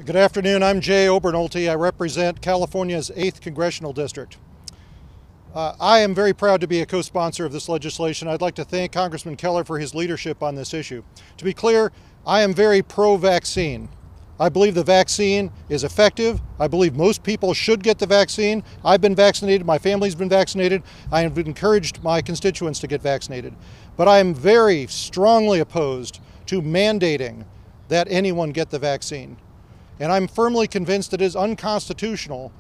Good afternoon. I'm Jay Obernolte. I represent California's 8th Congressional District. I am very proud to be a co-sponsor of this legislation. I'd like to thank Congressman Keller for his leadership on this issue. To be clear, I am very pro-vaccine. I believe the vaccine is effective. I believe most people should get the vaccine. I've been vaccinated. My family's been vaccinated. I have encouraged my constituents to get vaccinated. But I am very strongly opposed to mandating that anyone get the vaccine. And I'm firmly convinced it is unconstitutional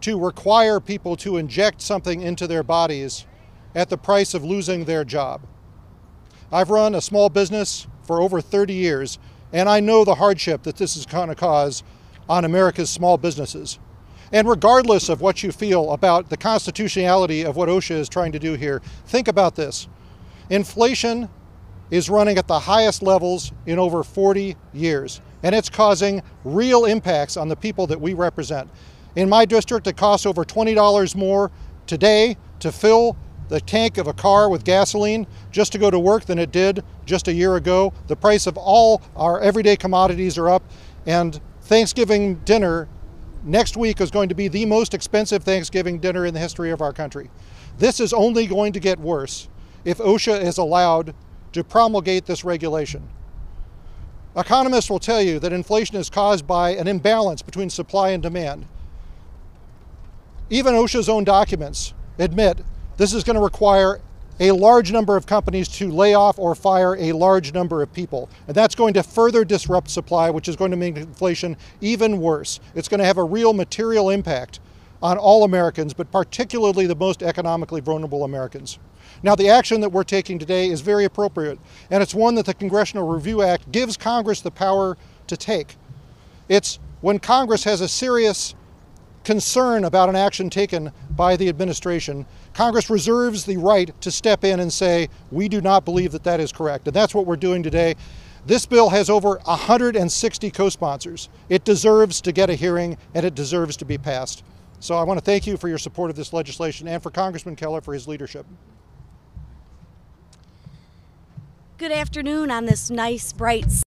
to require people to inject something into their bodies at the price of losing their job. I've run a small business for over 30 years, and I know the hardship that this is going to cause on America's small businesses. And regardless of what you feel about the constitutionality of what OSHA is trying to do here, think about this. Inflation is running at the highest levels in over 40 years, and it's causing real impacts on the people that we represent. In my district, it costs over $20 more today to fill the tank of a car with gasoline just to go to work than it did just a year ago. The price of all our everyday commodities are up, and Thanksgiving dinner next week is going to be the most expensive Thanksgiving dinner in the history of our country. This is only going to get worse if OSHA is allowed to promulgate this regulation. Economists will tell you that inflation is caused by an imbalance between supply and demand. Even OSHA's own documents admit this is going to require a large number of companies to lay off or fire a large number of people. And that's going to further disrupt supply, which is going to make inflation even worse. It's going to have a real material impact on all Americans, but particularly the most economically vulnerable Americans. Now, the action that we're taking today is very appropriate, and it's one that the Congressional Review Act gives Congress the power to take. It's when Congress has a serious concern about an action taken by the administration, Congress reserves the right to step in and say, we do not believe that that is correct. And that's what we're doing today. This bill has over 160 co-sponsors. It deserves to get a hearing, and it deserves to be passed. So I want to thank you for your support of this legislation and for Congressman Keller for his leadership. Good afternoon on this nice, bright